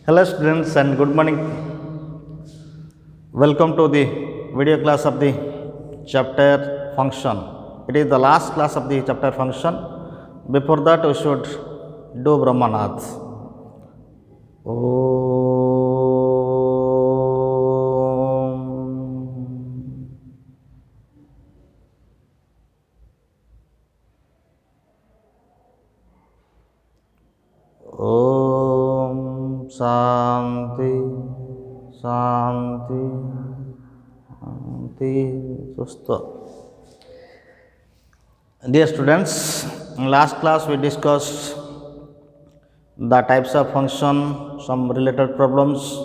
Hello students and good morning. Welcome to the video class of the chapter function. It is the last class of the chapter function. Before that we should do Brahmanath. Om. Om Shanti Shanti Shanti Susta. Dear students, in last class we discussed the types of function, some related problems.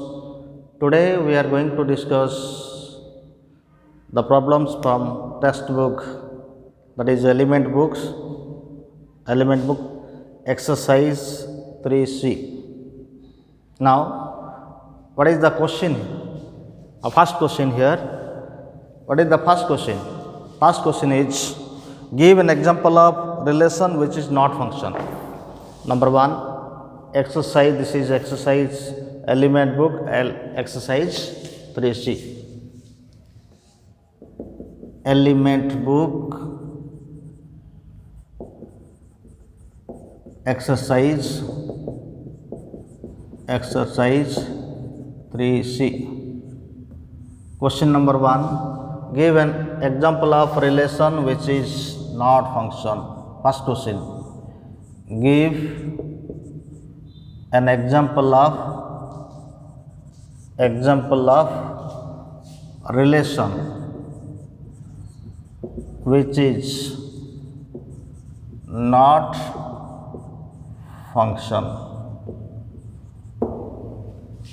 Today we are going to discuss the problems from textbook, that is element book exercise 3C. Now, what is the question? First question here. What is the first question? First question is, give an example of relation which is not function. Number one, exercise. This is exercise element book exercise 3C. Element book exercise 3C. Question number one, give an example of relation which is not function. First question, give an example of relation which is not function.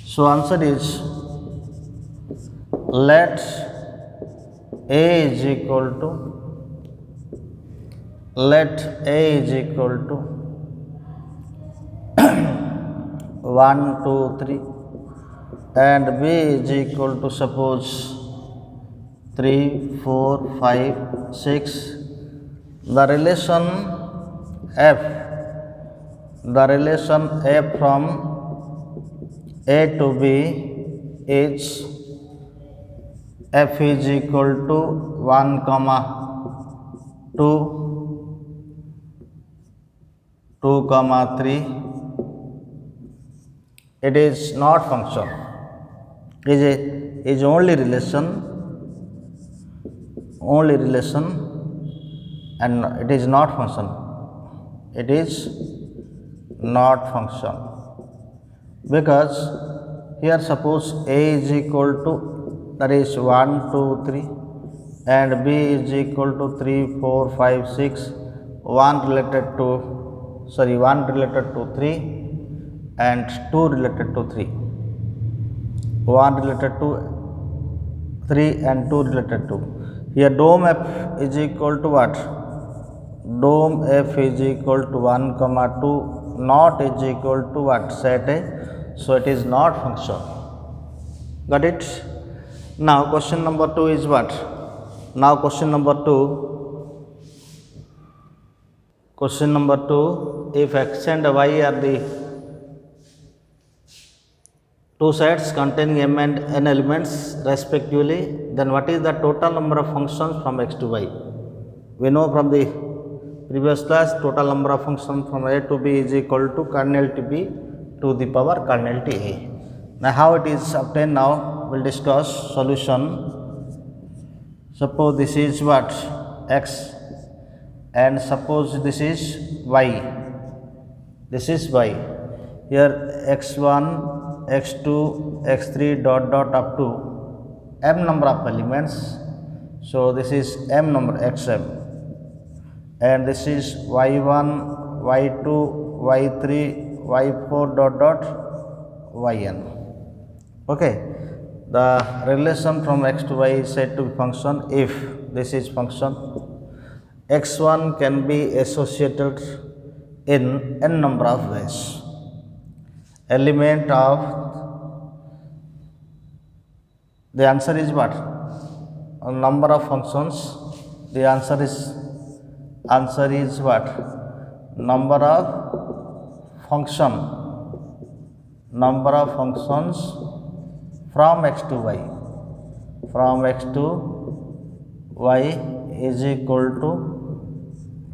So answer is, let A is equal to 1, 2, 3 and B is equal to suppose 3, 4, 5, 6. The relation F from A to B is F is equal to 1, 2, 2, 3. It is not function. Is only relation and it is not function. It is not function because here suppose A is equal to, that is 1, 2, 3 and B is equal to 3, 4, 5, 6, 1 related to 3 and 2 related to 3. 1 related to 3 and 2 related to. Here dome F is equal to what? Dome F is equal to 1, 2, not is equal to what? Set A. So it is not function. Got it? Now question number 2 is what? Now question number 2, if x and y are the two sets containing m and n elements respectively, then what is the total number of functions from x to y? We know from the previous class, total number of functions from A to B is equal to cardinal to B to the power cardinal to A. Now how it is obtained, now we will discuss solution. Suppose this is what? X, and suppose this is y. This is y. Here x1, x2, x3 dot up to m number of elements. So this is m number xm, and this is y1, y2, y3, y4 dot yn. Okay, the relation from x to y is said to be function if this is function. x1 can be associated in n number of ways. Element of, the answer is what? A number of functions. The answer is what? Number of function number of functions from x to y. From x to y is equal to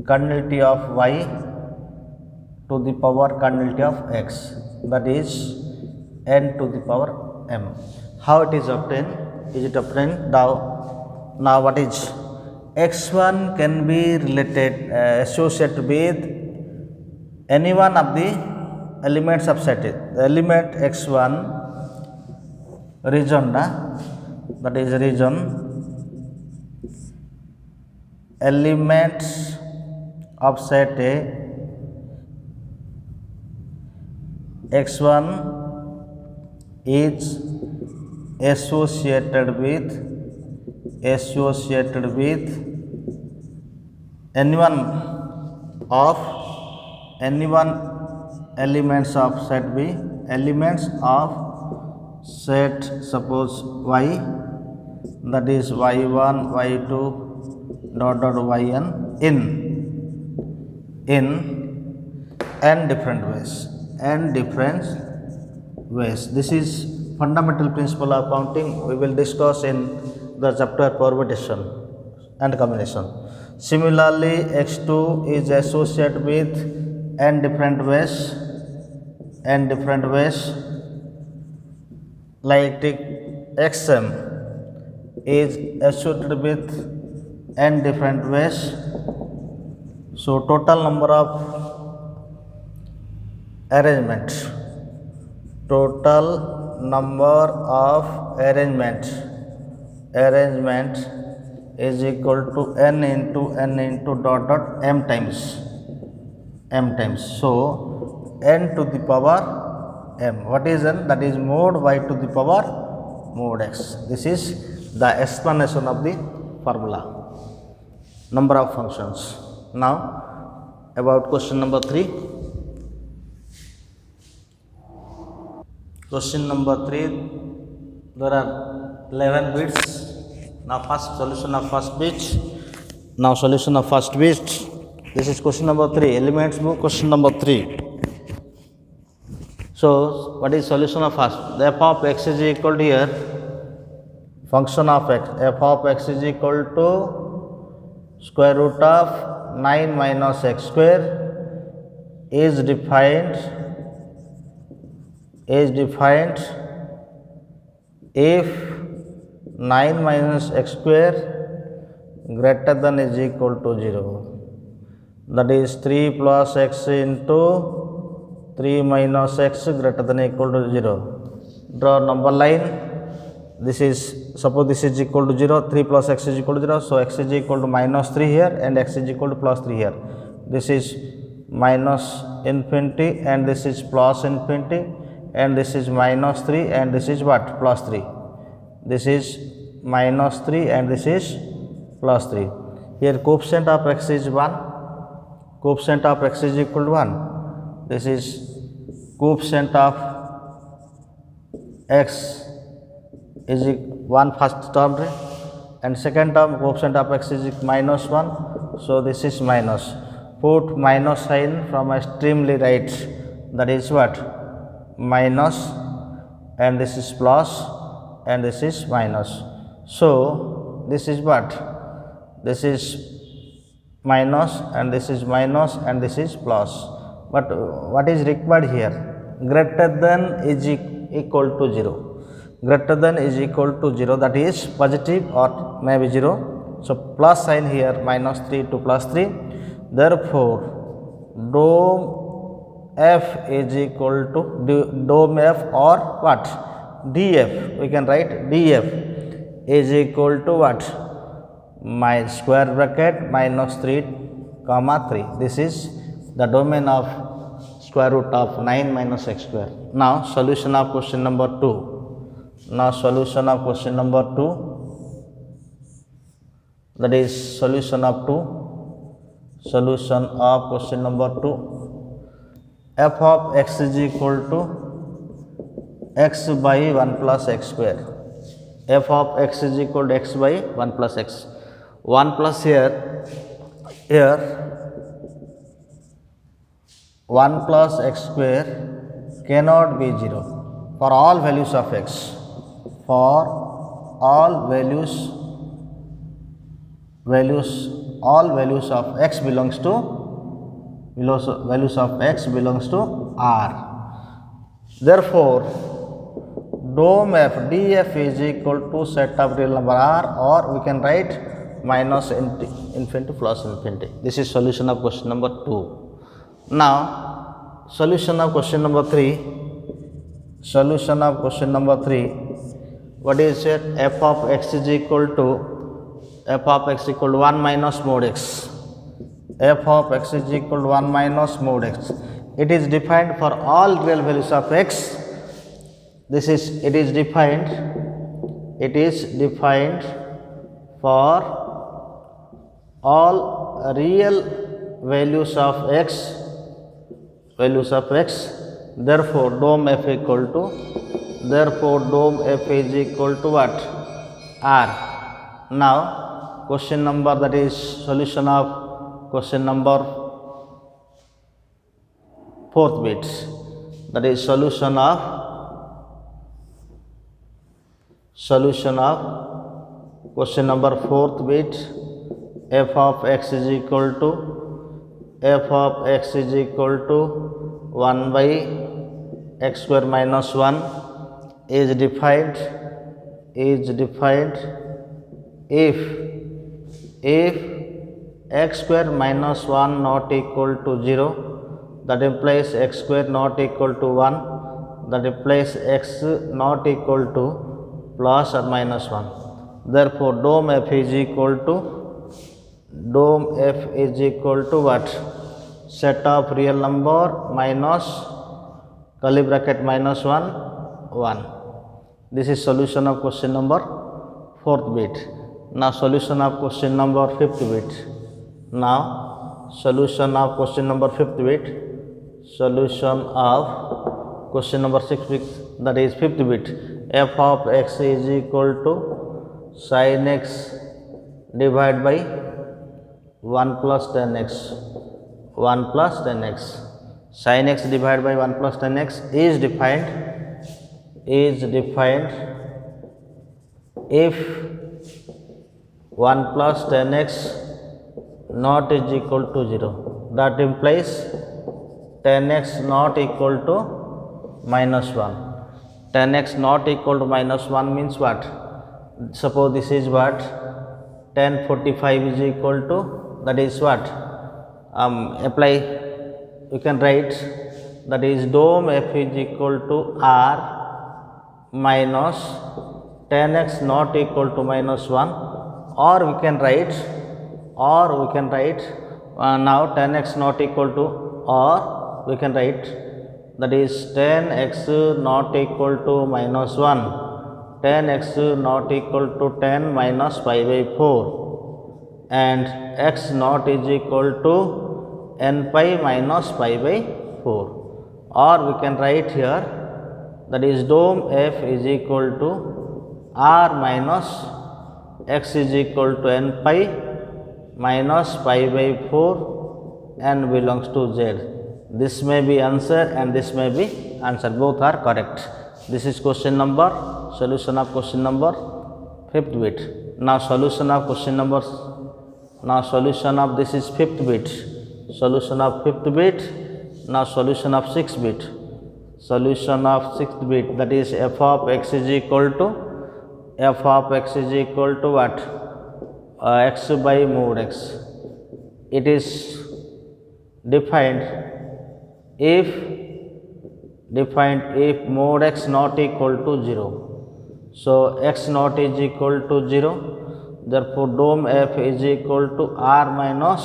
cardinality of y to the power cardinality of x, that is n to the power m. How it is obtained? Is it obtained now what is x1 can be related associated with any one of the elements of set. The element x1 region that is region elements of set A, x1 is associated with any one elements of set B, elements of set suppose y, that is y1 y2 yn in n different ways. This is fundamental principle of counting. We will discuss in the chapter permutation and combination. Similarly, x2 is associated with n different ways, like take xm is associated with n different ways. So total number of arrangement is equal to n into m times. So n to the power m. What is n? That is mod y to the power mod x. This is the explanation of the formula, number of functions. Now about question number 3. Question number 3, there are 11 bits. Now first solution of first bit. This is question number 3, elements book question number 3. So what is solution of first? The f of x is equal to here, function of x, f of x is equal to square root of 9 minus x square is defined if 9 minus x square greater than is equal to 0. That is 3 plus x into 3 minus x greater than equal to 0. Draw number line. This is, suppose this is equal to 0, 3 plus x is equal to 0. So x is equal to minus 3 here and x is equal to plus 3 here. This is minus infinity and this is plus infinity, and this is minus 3 and this is what? Plus 3. This is minus 3 and this is plus 3. Here coefficient of x is 1. Coefficient of x is equal to 1. This is coefficient of x is 1 first term, and second term coefficient of x is minus 1. So this is minus. Put minus sign from extremely right. That is what? Minus, and this is plus, and this is minus. So this is what? This is minus, and this is minus, and this is plus. But what is required here? Greater than is equal to 0. Greater than is equal to 0, that is positive or maybe 0. So plus sign here, minus 3 to plus 3. Therefore dome f is equal to dome f or what? Df. We can write df is equal to what? My square bracket minus 3 comma 3. This is the domain of square root of 9 minus x square. Now solution of question number 2. Solution of question number 2, that is solution of question number 2. F of x is equal to x by 1 plus x square. F of x is equal to x by 1 plus x. 1 plus here 1 plus x square cannot be 0 for all values of x. For all values of x belongs to R. Therefore, dom f df is equal to set of real number R, or we can write minus infinity plus infinity. This is solution of question number 2. Now, solution of question number 3. What is it? F of x is equal to 1 minus mod x. F of x is equal to 1 minus mod x. It is defined for all real values of x. It is defined for all real values of x. Therefore, dom f is equal to what? R. Now, question number, that is solution of question number 4th bit. That is solution of question number 4th bit. F of x is equal to 1 by x square minus 1 is defined if x square minus 1 not equal to 0, that implies x square not equal to 1, that implies x not equal to plus or minus 1. Therefore, dom f is equal to what? Set of real number minus curly bracket minus 1. This is solution of question number 4th bit. Now, solution of question number 5th bit. Solution of question number 5th bit. Solution of question number 6th bit, that is 5th bit. F of x is equal to sin x divided by 1 plus 10x. Sin x divided by 1 plus 10x is defined if 1 plus 10x not is equal to 0. That implies 10x not equal to minus 1. 10x not equal to minus 1 means what? Suppose this is what? 1045 is equal to, that is what? Apply, you can write, that is dom f is equal to R minus 10x not equal to minus 1, or we can write now 10x not equal to, or we can write, that is 10x not equal to minus 1, 10x not equal to 10 minus pi by 4, and x not is equal to n pi minus pi by 4, or we can write here, that is dom f is equal to R minus x is equal to n pi minus pi by 4 n belongs to z. This may be answer and this may be answer, both are correct. This is solution of question number 5th bit. Now, solution of this is 5th bit. Solution of 5th bit. Now, solution of 6th bit. That is f of x is equal to what? X by mod x. It is defined if mod x not equal to 0. So, x not is equal to 0, therefore, dom f is equal to R minus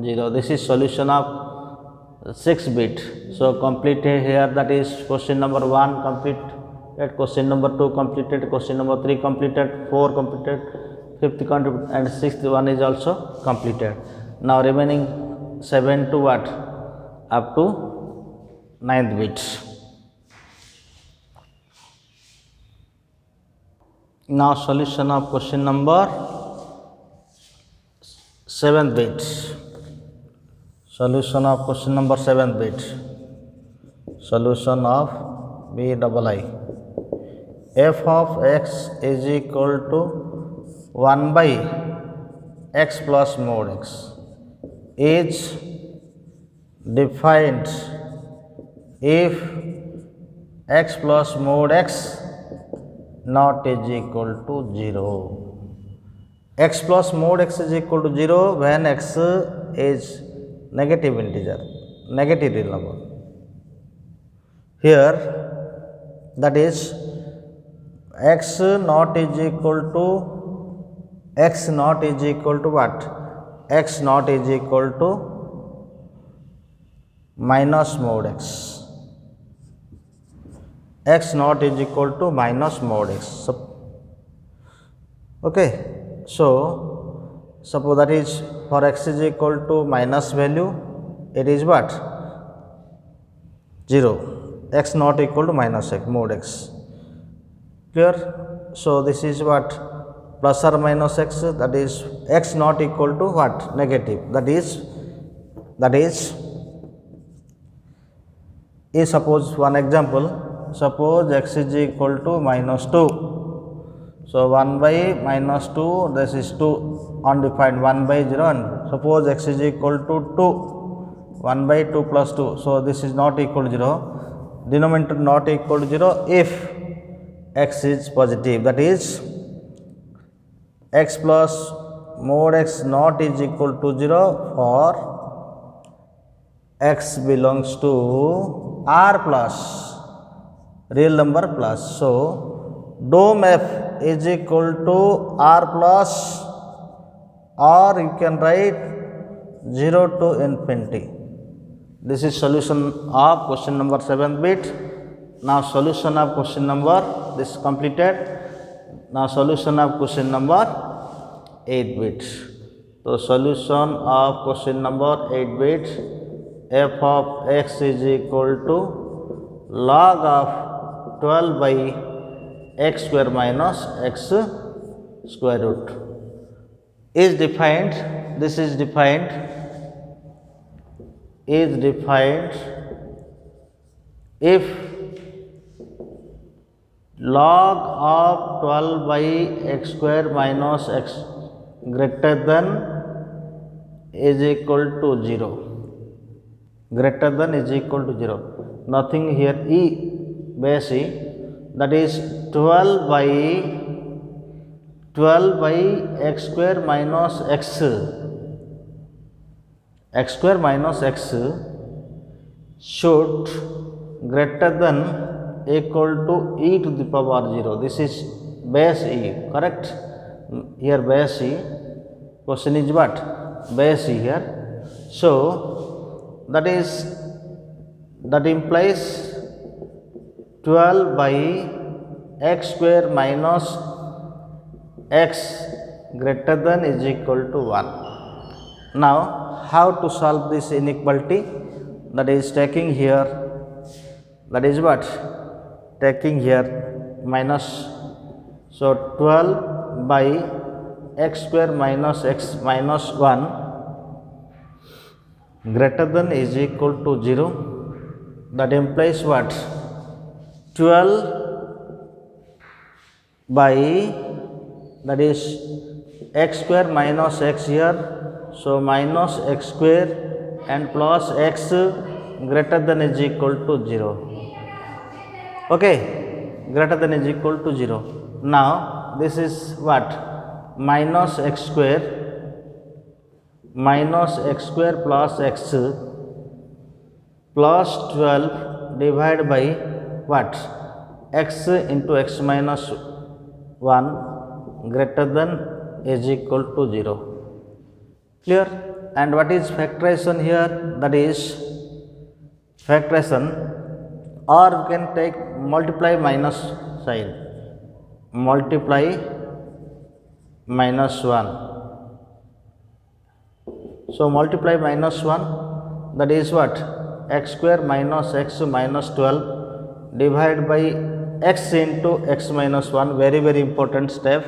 0. This is solution of 6th bit. So, completed here, that is question number 1 completed, question number 2 completed, question number 3 completed, 4 completed, 5th completed, and 6th one is also completed. Now, remaining 7 to what? Up to 9th bit. Now, solution of question number 7th bit. Solution of question number 7th bit. Solution of B double I. F of x is equal to 1 by x plus mod x is defined if x plus mod x not is equal to 0. X plus mod x is equal to 0 when x is negative integer, negative real number. Here that is x not is equal to what? X not is equal to minus mod x. X not is equal to minus mod x. Okay, so suppose that is for x is equal to minus value, it is what? 0. X not equal to minus x mod x. Clear? So this is what? Plus or minus x, that is x not equal to what? Negative. That is suppose one example, suppose x is equal to minus 2. So 1 by minus 2, this is 2 undefined, 1 by 0, and suppose x is equal to 2, 1 by 2 plus 2. So this is not equal to 0, denominator not equal to 0 if x is positive, that is x plus mod x not is equal to 0 for x belongs to R plus real number plus. So dom f is equal to R plus, or you can write 0 to infinity. This is solution of question number 7 bit. Now solution of question number, this is completed. Now solution of question number 8 bit. So solution of question number 8 bit, f of x is equal to log of 12 by x square minus x square root is defined. This is defined if log of 12 by x square minus x greater than is equal to 0. Greater than is equal to 0. Nothing here, e base e, that is 12 by x square minus x square minus x should greater than equal to e to the power 0. This is base e, correct? Here base e, question is what? Base e here. So that implies 12 by x square minus x greater than is equal to 1. Now how to solve this inequality? That is taking here, that is what? Taking here minus, so 12 by x square minus x minus 1 greater than is equal to 0. That implies what? 12 by, that is x square minus x here, so minus x square and plus x greater than is equal to 0. Okay, greater than is equal to 0. Now this is what? Minus x square plus x plus 12 divided by what? X into x minus 1 greater than is equal to 0. Clear? And what is factorization here? That is factorization, or you can take multiply minus sign, multiply minus 1. So multiply minus 1, that is what? X square minus x minus 12 divided by x into x minus 1. Very very important step.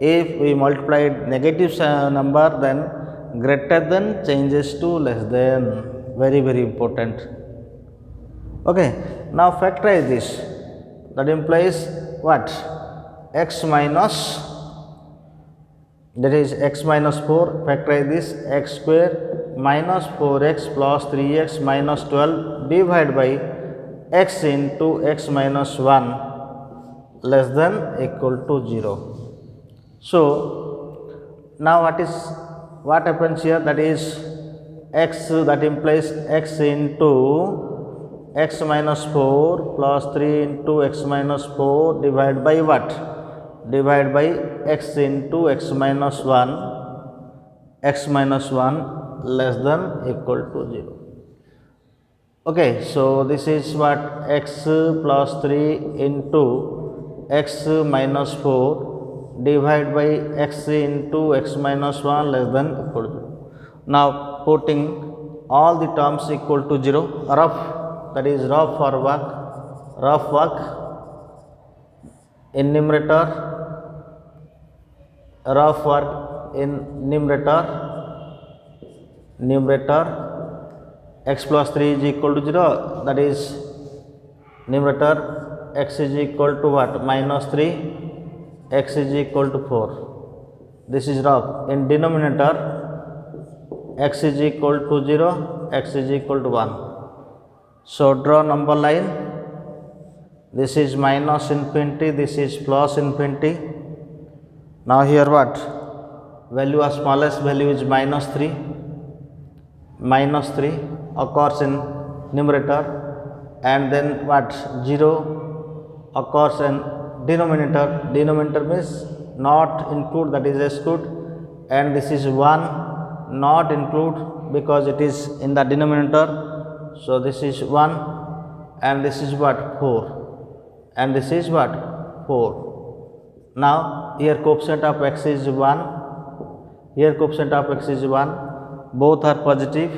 If we multiply negative number, then greater than changes to less than. Very very important. Okay, now factorize this. That implies what? X minus, that is x minus 4, factorize this, x square minus 4x plus 3x minus 12 divided by x into x minus 1 less than equal to 0. So now what happens here? That is x, that implies x into x minus 4 plus 3 into x minus 4 divided by what? Divided by x into x minus 1 less than equal to 0. Okay, so this is what? X plus 3 into x minus 4 divided by x into x minus 1 less than equal to 0. Now putting all the terms equal to 0, rough, that is rough work in numerator, rough work in numerator, x plus 3 is equal to 0, that is numerator x is equal to what? Minus 3, x is equal to 4. This is rough. In denominator, x is equal to 0, x is equal to 1. So draw number line. This is minus infinity, this is plus infinity. Now here what? Value of smallest value is minus 3. Minus 3 occurs in numerator, and then what? 0 occurs in denominator. Denominator means not include, that is exclude, and this is 1 not include because it is in the denominator. So this is 1, and this is what? 4, and this is what? 4. Now here coefficient of x is 1, here coefficient of x is 1, both are positive,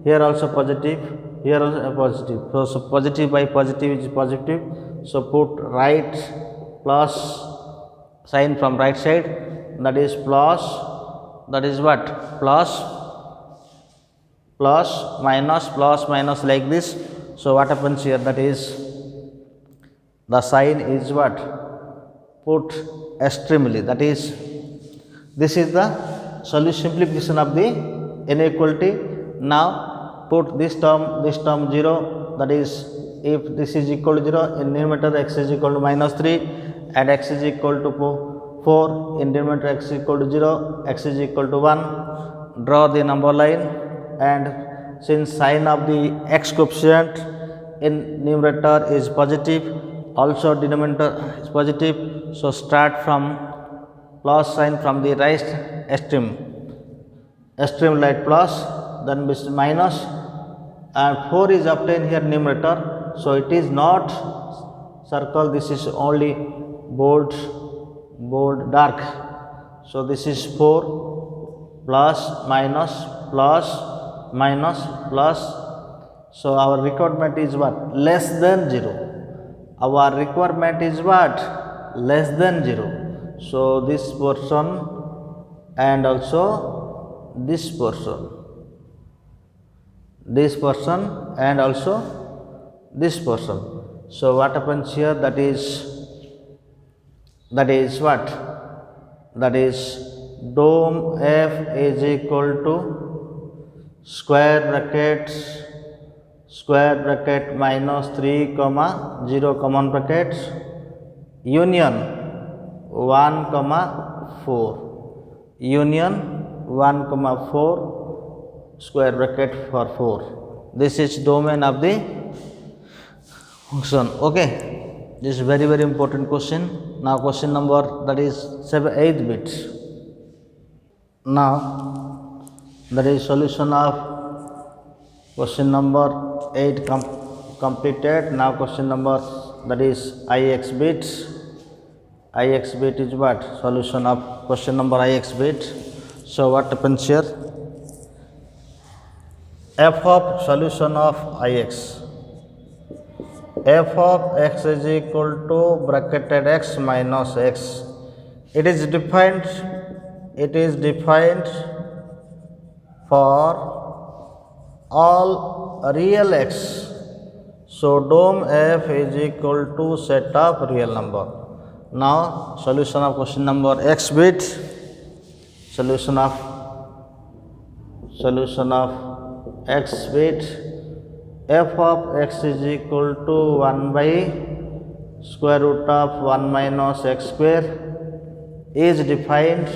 here also positive, here also positive. So positive by positive is positive. So put right plus sign from right side, that is plus, that is what? Plus minus like this. So what happens here? That is the sign is what? Put extremely, that is this is the solution simplification of the inequality. Now put this term 0, that is if this is equal to 0, in numerator x is equal to minus 3 and x is equal to 4, in denominator x is equal to 0, x is equal to 1. Draw the number line, and since sign of the x coefficient in numerator is positive, also denominator is positive, so start from plus sign from the right extreme like plus, then minus, and 4 is obtained here numerator, so it is not circle, this is only bold dark. So this is 4 plus minus plus minus plus. So our requirement is what? Less than 0. Our requirement is what? Less than 0. So this portion and also this portion and also this portion. So what happens here? That is what? That is dome f is equal to square bracket minus 3 comma 0 common bracket union 1 comma 4 union 1 comma 4 square bracket for 4. This is domain of the function. Okay, this is very important question. Now question number, that is 8th bit. Now that is solution of question number 8 completed. Now question number, that is ix bit. Ix bit is what? Solution of question number ix bit. So what happens here? F of solution of ix. F of x is equal to bracketed x minus x. It is defined for all real x. So dome f is equal to set of real number. Now solution of question number x bit. Solution of x bit. F of x is equal to 1 by square root of 1 minus x square is defined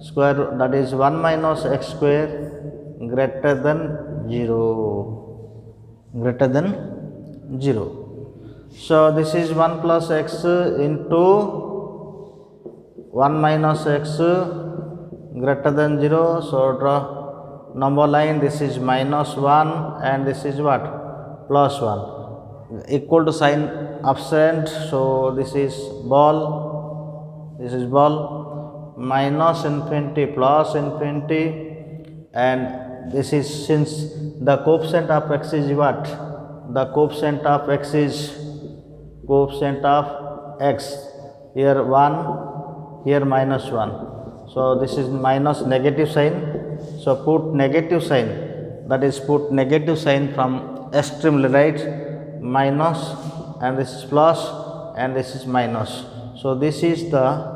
square root, that is 1 minus x square greater than 0. So this is 1 plus x into 1 minus x greater than 0. So draw number line. This is minus 1 and this is what? Plus 1. Equal to sign absent. So this is ball. Minus infinity plus infinity, and this is, since the coefficient of x is what? The coefficient of x is here 1, here minus 1. So this is minus negative sign. So put negative sign, that is put negative sign from extremely right, minus, and this is plus and this is minus. So this is the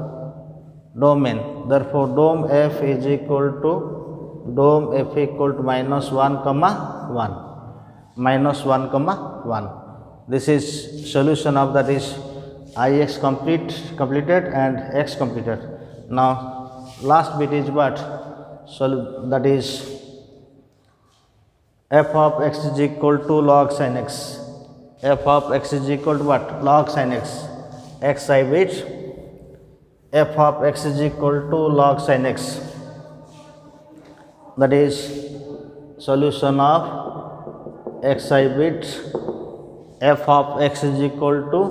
domain. Therefore dome f is equal to minus 1 comma 1. This is solution of, that is ix completed and x completed. Now last bit is what? So that is f of x is equal to log sin x. F of x is equal to what? Log sin x. Xi bit f of x is equal to log sin x. That is solution of xi bit f of x is equal to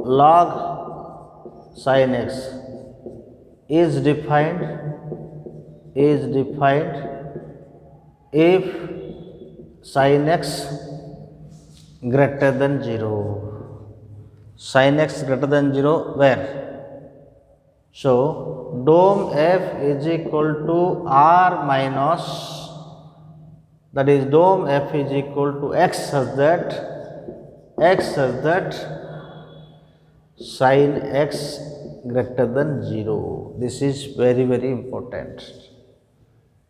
log sin x is defined if sin x greater than 0. Sin x greater than 0 where? So dome f is equal to r minus, that is dome f is equal to x such that sin x greater than 0. This is very important.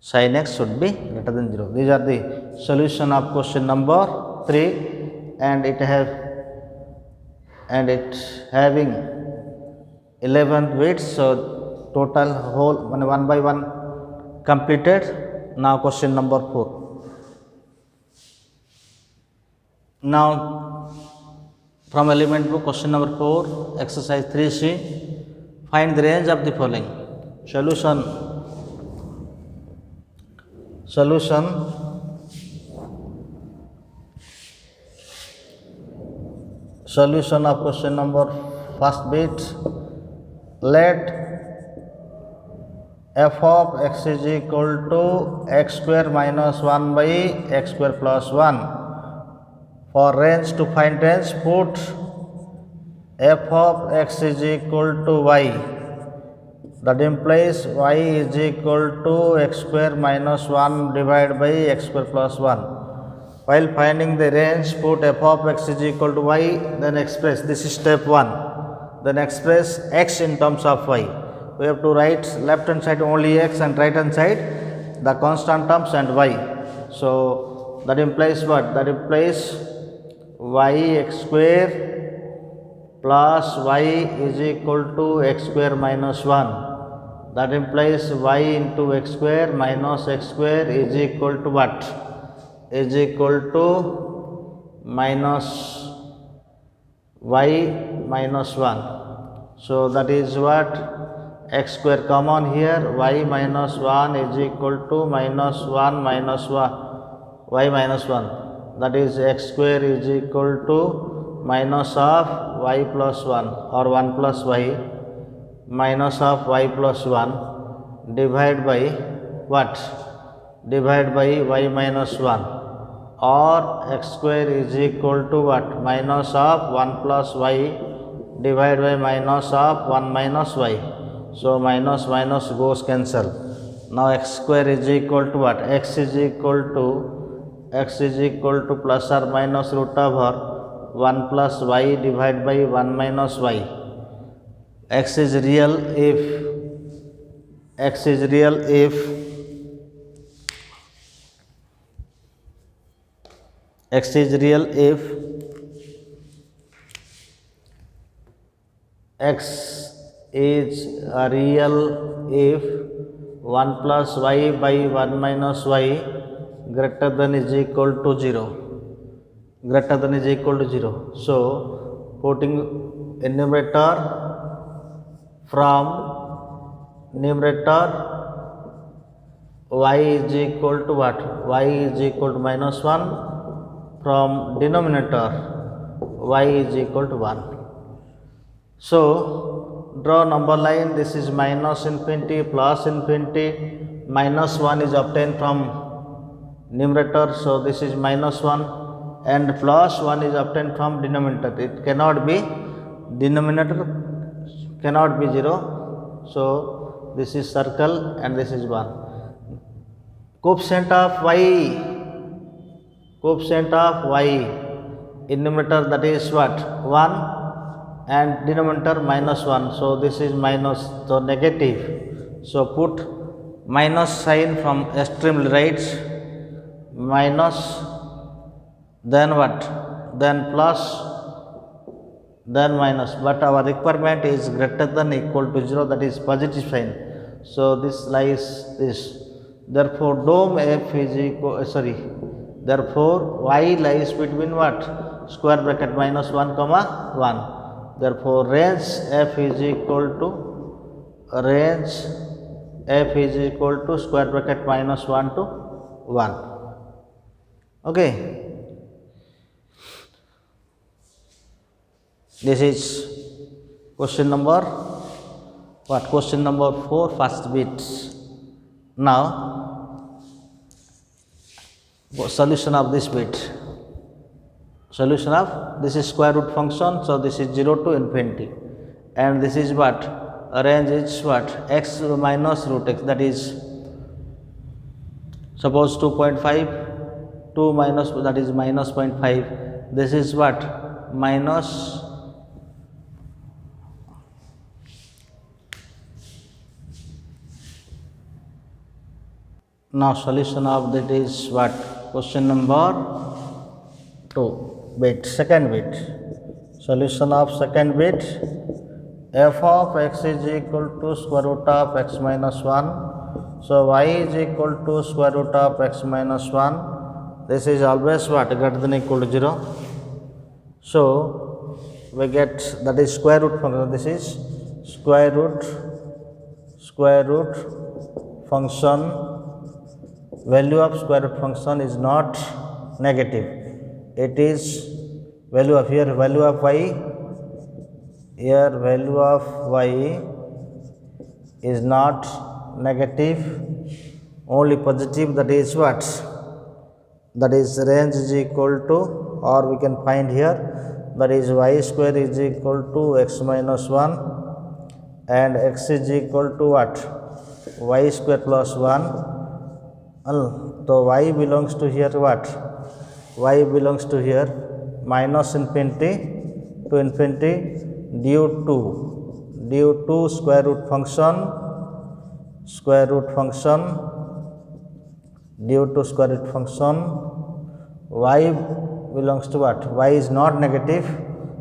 Sin x should be greater than 0. These are the solution of question number 3, and it having 11 bits. So total whole one by one completed. Now question number 4. Now from element book, question number 4, exercise 3C, find the range of the following. Solution of question number first bit. Let f of x is equal to x square minus 1 by x square plus 1. For range, to find range, put f of x is equal to y. That implies y is equal to x square minus 1 divided by x square plus 1. While finding the range, put f of x is equal to y, then express, this is step 1, then express x in terms of y. We have to write left hand side only x and right hand side the constant terms and y. So that implies what? That implies y x square plus y is equal to x square minus 1. That implies y into x square minus x square is equal to what? Is equal to minus y minus 1. So that is what? X square common here, y minus 1 is equal to minus 1 minus 1, y minus 1. That is x square is equal to minus of y plus 1 or 1 plus y minus of y plus 1 divided by what? Divided by y minus 1, or x square is equal to what? Minus of 1 plus y divided by minus of 1 minus y. So minus goes cancel. Now x square is equal to what? X is equal to x is equal to plus or minus root over 1 plus y divided by 1 minus y. X is real if x is real if x is real if x is real if 1 plus y by 1 minus y greater than is equal to 0, greater than is equal to 0. So putting in numerator, from numerator y is equal to what? Y is equal to minus 1. From denominator y is equal to 1. So draw number line. This is minus infinity, plus infinity. Minus 1 is obtained from numerator, so this is minus 1, and plus 1 is obtained from denominator. It cannot be, denominator cannot be 0, so this is circle and this is 1. Coefficient of y, coefficient of y in numerator, that is what? 1, and denominator minus 1, so this is minus, so negative. So put minus sign from extremely right, minus, then what? Then plus, then minus, but our requirement is greater than equal to 0, that is positive sign. So this lies this. Therefore dome f is equal, therefore y lies between what? Square bracket minus 1 comma 1. Therefore range f is equal to, range f is equal to square bracket minus 1 to 1. Okay, this is question number what? Question number 4, first bit. Now solution of this bit. Solution of this is square root function, so this is 0 to infinity, and this is what? Range is what? X minus root x, that is suppose 2.5, 2 minus, that is minus 0.5. This is what? Minus, now solution of that is what? Question number 2 bit, second bit. Solution of second bit. F of x is equal to square root of x minus 1. So y is equal to square root of x minus 1. This is always what? Greater than equal to 0. So we get, that is square root function. This is square root function. Value of square root function is not negative. It is value of, here value of y, here value of y is not negative, only positive, that is what? That is range is equal to, or we can find here, that is y square is equal to x minus 1, and x is equal to what? Y square plus 1. So y belongs to here what? Y belongs to here minus infinity to infinity due to square root function, due to square root function. Y belongs to what? Y is not negative,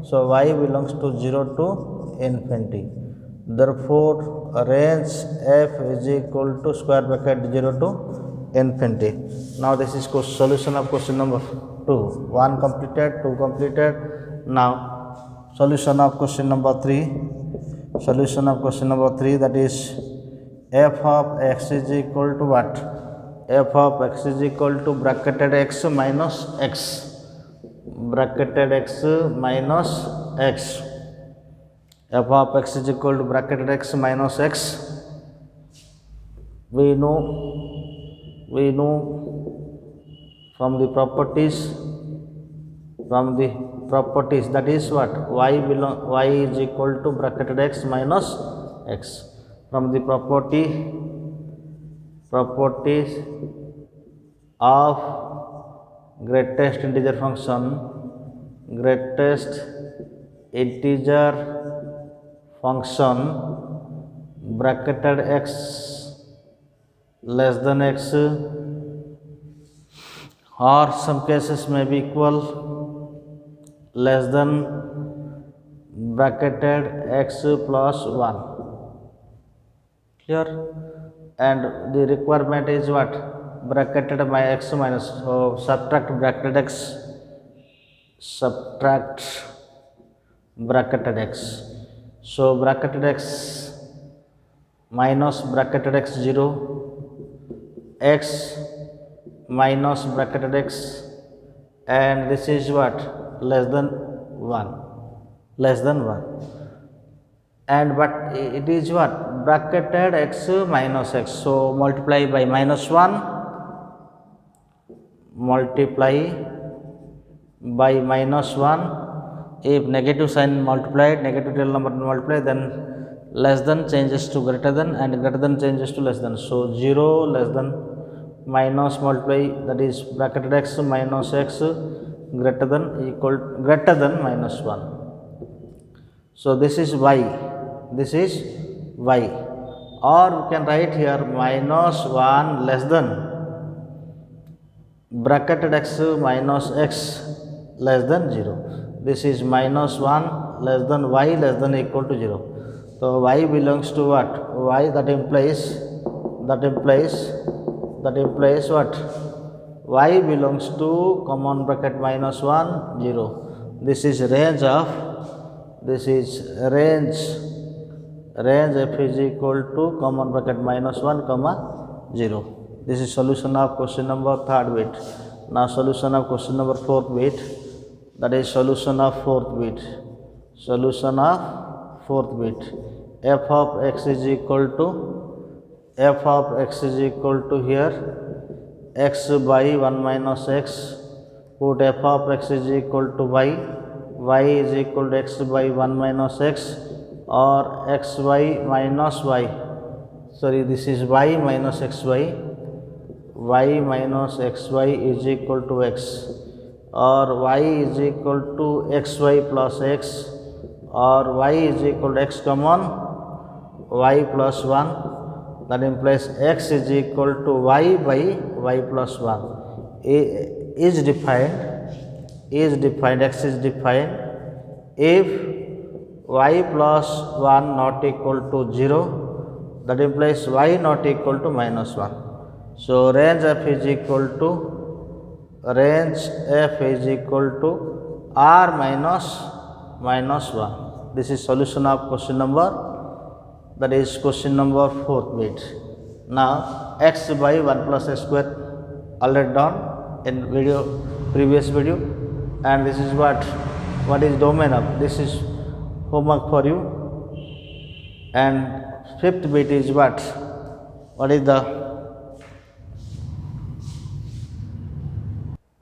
so y belongs to 0 to infinity. Therefore range f is equal to square bracket 0 to infinity. Now this is solution of question number 2. 1 completed, 2 completed. Now solution of question number 3. Solution of question number 3, that is f of x is equal to what? F of x is equal to bracketed x minus x, bracketed x minus x. F of x is equal to bracketed x minus x. We know from the properties, that is what? Y is equal to bracketed x minus x. From the properties of greatest integer function, greatest integer function bracketed x less than x, or some cases may be equal, less than bracketed x plus 1. Clear? And the requirement is what? Bracketed by x minus, so subtract bracketed x, subtract bracketed x. So bracketed x minus bracketed x 0, x minus bracketed x, and this is what? Less than 1, less than 1. And but it is what? Bracketed x minus x. So multiply by minus 1, multiply by minus 1. If negative sign multiplied, negative real number multiplied, then less than changes to greater than, and greater than changes to less than. So 0 less than minus multiply, that is bracketed x minus x greater than equal greater than minus 1. So this is y, this is y, or we can write here minus 1 less than bracketed x minus x less than 0. This is minus 1 less than y less than equal to 0. So y belongs to what? Y, that implies what? Y belongs to common bracket minus 1, 0. This is range of, range f is equal to common bracket minus 1 comma 0. This is solution of question number 3rd bit. Now solution of question number 4th bit, that is solution of 4th bit. Solution of 4th bit. F of x is equal to here x by 1 minus x. Put f of x is equal to y is equal to x by 1 minus x, or xy minus y. Sorry, this is y minus xy. Y minus xy is equal to x, or y is equal to xy plus x, or y is equal to x common y plus 1, that implies x is equal to y by y plus 1. Is defined, x is defined if y plus 1 not equal to 0, that implies y not equal to minus 1. So range f is equal to r minus 1. This is solution of question number, that is question number 4th bit. Now x by 1 plus x square already done in previous video, and this is what is domain of, this is homework for you. And 5th bit is what is the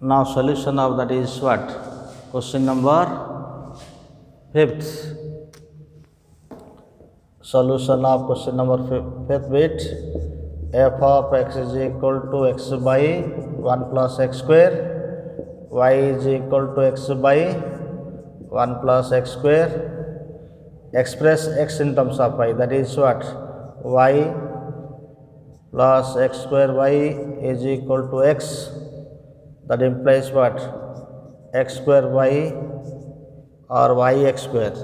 now solution of, that is what? Question number 5th. Solution of question number 5th bit. F of x is equal to x by 1 plus x square, y is equal to x by 1 plus x square. Express x in terms of y, that is what? Y plus x square y is equal to x, that implies what? X square y or y x square,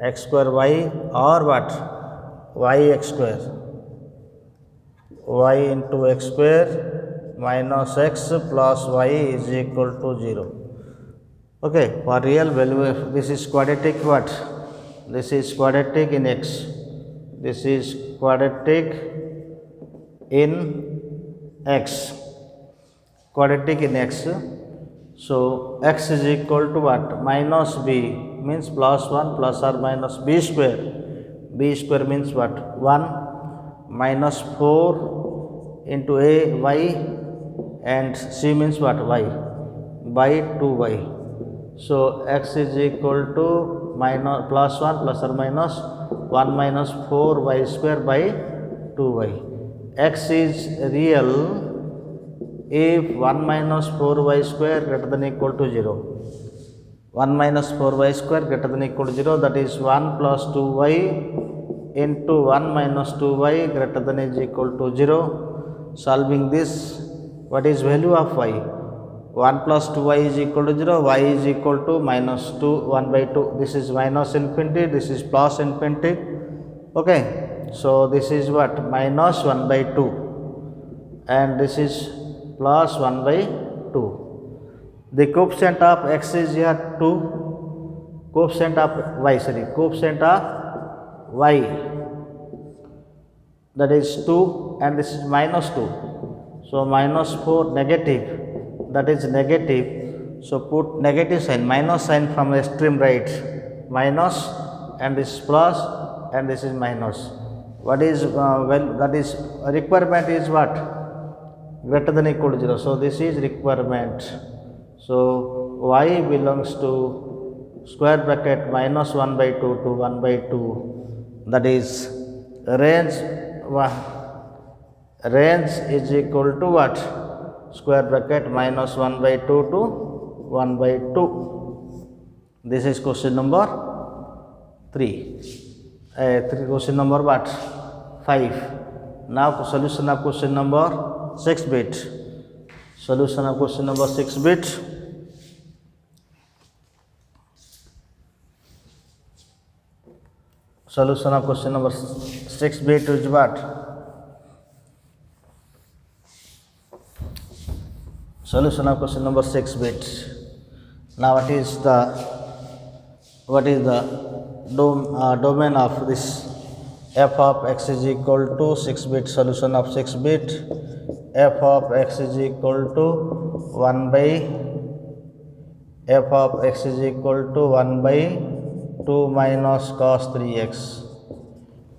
x square y or what? Y x square, y into x square minus x plus y is equal to 0. Okay, for real value, this is quadratic what? This is quadratic in x, this is quadratic in x, quadratic in x. So x is equal to what? Minus b means plus 1 plus or minus b square. B square means what? 1 minus 4 into a y, and c means what? Y by 2y. So x is equal to minus plus 1 plus or minus 1 minus 4y square by 2y. X is real if 1 minus 4y square greater than equal to 0. 1 minus 4y square greater than equal to 0, that is 1 plus 2y into 1 minus 2y greater than is equal to 0. Solving this, what is value of y? 1 plus 2y is equal to 0, y is equal to minus 2, 1 by 2. This is minus infinity, this is plus infinity. Okay, so this is what? Minus 1 by 2, and this is plus 1 by 2. The coefficient of x is here 2, coefficient of y, coefficient of y, that is 2, and this is minus 2. So minus 4 negative, that is negative. So put negative sign, minus sign from extreme right, minus, and this is plus, and this is minus. What is well, that is requirement is what? Greater than equal to 0. So this is requirement. So y belongs to square bracket minus 1 by 2 to 1 by 2, that is range is equal to what? Square bracket minus 1 by 2 to 1 by 2. This is question number 3. Question number what? 5. Now solution of question number 6 bit. Solution of question number 6 bit. Solution of question number 6 bit is what? Solution of question number 6 bit. Now what is the domain of this? F of x is equal to 6 bit. Solution of 6 bit. F of x is equal to 1 by 2 minus cos 3x.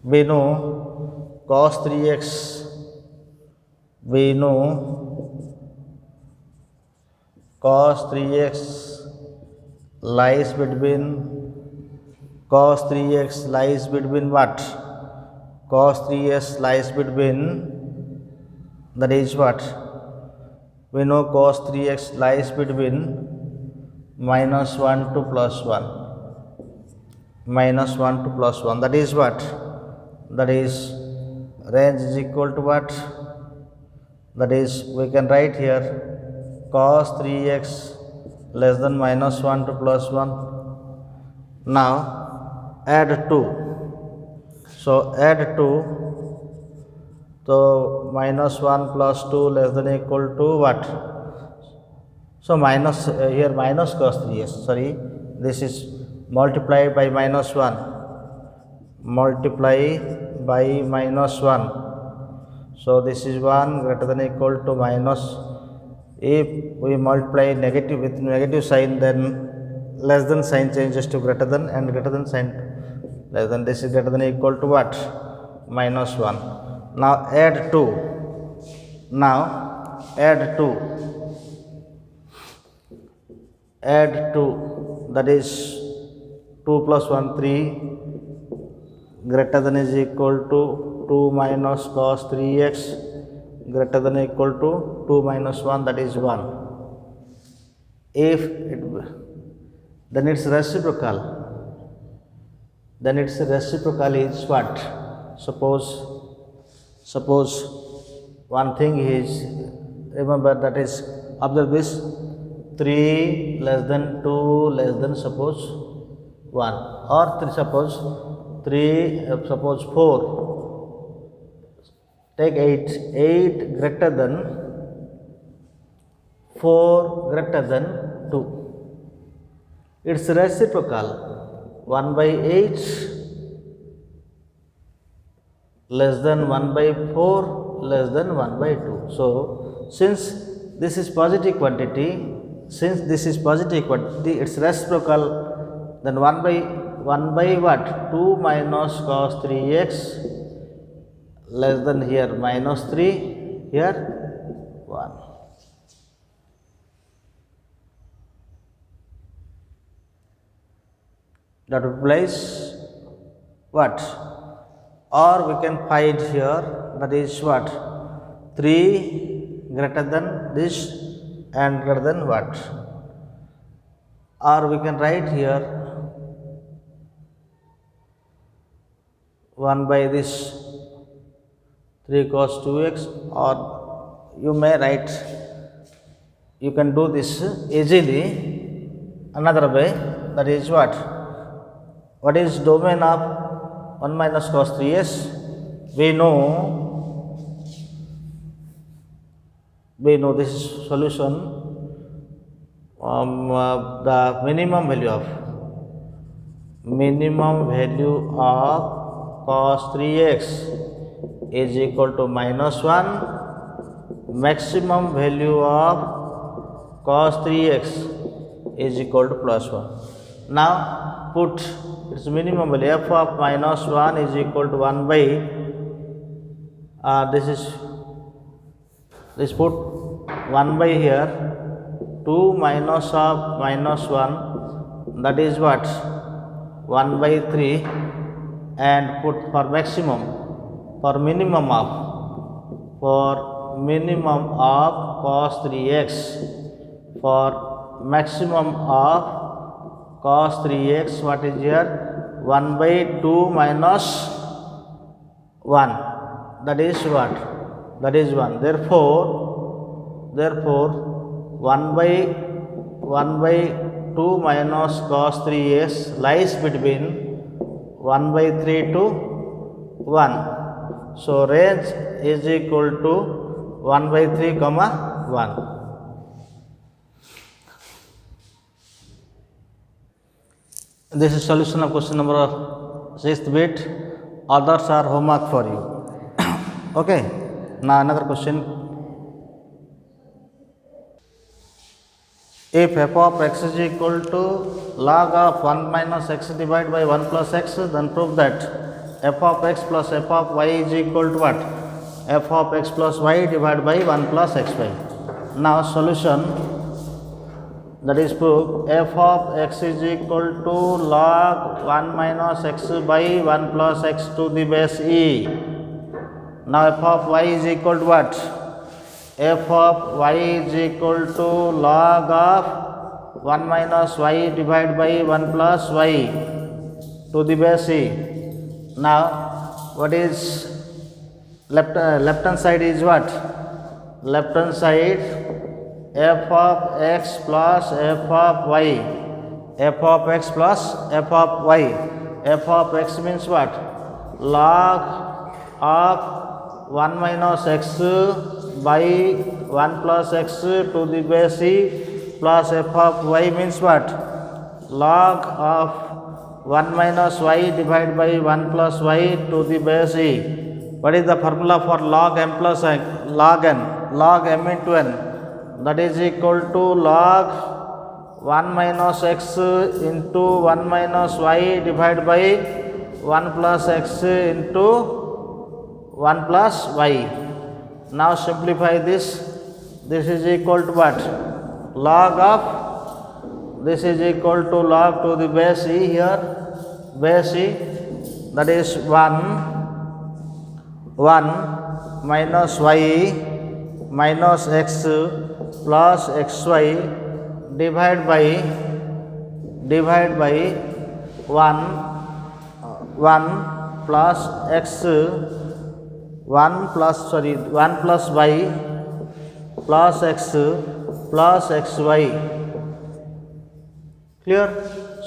We know cos 3x. We know cos 3x lies between what? Cos 3x lies between, that is what? We know cos 3x lies between minus 1 to plus 1. Minus 1 to plus 1. That is what? That is range is equal to what? That is, we can write here cos 3x less than minus 1 to plus 1. Now add 2. So add 2. So minus 1 plus 2 less than equal to what? So minus here minus cos 3x. This is multiplied by minus 1. Multiply by minus 1. So this is 1 greater than equal to minus. If we multiply negative with negative sign, then less than sign changes to greater than, and greater than sign less than. This is greater than equal to what? Minus 1. Now add 2. Add 2. That is 2 plus 1, 3, greater than is equal to 2 minus cos 3x, greater than equal to 2 minus 1, that is 1. If it, then its reciprocal. Then its reciprocal is what? Suppose one thing is, remember, that is, observe this, 3 less than 2 less than suppose 1, or 3, suppose 4. Take 8 greater than 4 greater than 2. Its reciprocal 1 by 8 less than 1 by 4 less than 1 by 2. So since this is positive quantity, its reciprocal, then 1 by what? 2 minus cos 3x less than here minus 3, here 1. That implies what? Or we can find here, that is what? 3 greater than this and greater than what? Or we can write here 1 by this 3 cos 2x, or you may write, you can do this easily another way, that is what? What is domain of 1 minus cos 3s? We know this solution, the minimum value of cos 3x is equal to minus 1, maximum value of cos 3x is equal to plus 1. Now put its minimum value, f of minus 1 is equal to 1 by, this put 1 by here, 2 minus of minus 1, that is what? 1 by 3, and put for maximum, for minimum of cos 3x, for maximum of cos 3x, what is here? 1 by 2 minus 1, that is what? That is 1. Therefore 1 by 2 minus cos 3x lies between 1 by 3 to 1. So range is equal to 1 by 3 comma 1. This is solution of question number 6th bit. Others are homework for you. Okay. Now another question. If f of x is equal to log of 1 minus x divided by 1 plus x, then prove that f of x plus f of y is equal to what? F of x plus y divided by 1 plus xy. Now solution, that is proof, f of x is equal to log 1 minus x by 1 plus x to the base e. Now f of y is equal to what? F of y is equal to log of 1 minus y divided by 1 plus y to the base e. Now what is left hand side is what? Left hand side, f of x plus f of y, f of x plus f of y. F of x means what? Log of 1 minus x by 1 plus x to the base e, plus f of y means what? Log of 1 minus y divided by 1 plus y to the base e. What is the formula for log m plus n? Log n, log m into n, that is equal to log 1 minus x into 1 minus y divided by 1 plus x into 1 plus y. Now simplify this. This is equal to what? Log of, this is equal to log to the base e here, base e, that is 1 minus y minus x plus xy divided by 1 plus x 1 plus y plus x plus xy. Clear?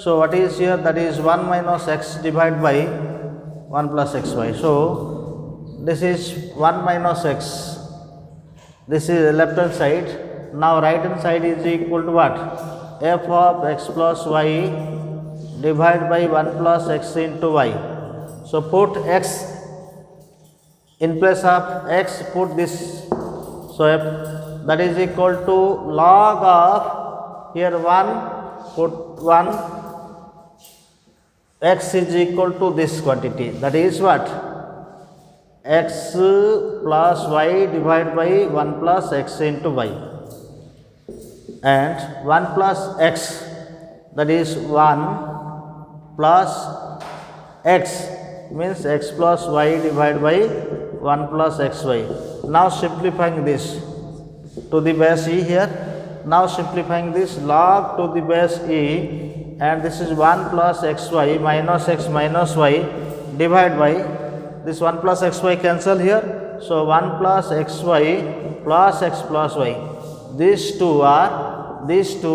So what is here? That is 1 minus x divided by 1 plus xy. So this is 1 minus x. This is left hand side. Now right hand side is equal to what? F of x plus y divided by 1 plus x into y. So put x in place of x, put this. So f, that is equal to log of, here 1, put 1, x is equal to this quantity, that is what? X plus y divided by 1 plus x into y, and 1 plus x, that is 1 plus x means x plus y divided by 1 plus xy. Now simplifying this, to the base e here. Now simplifying this, log to the base e, and this is 1 plus xy minus x minus y divided by this 1 plus xy cancel here. So 1 plus xy plus x plus y. These two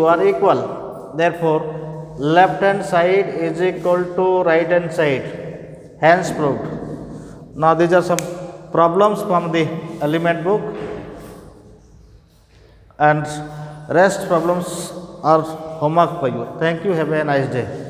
are equal. Therefore, left hand side is equal to right hand side. Hence proved. Now these are some problems from the element book, and rest problems are homework for you. Thank you. Have a nice day.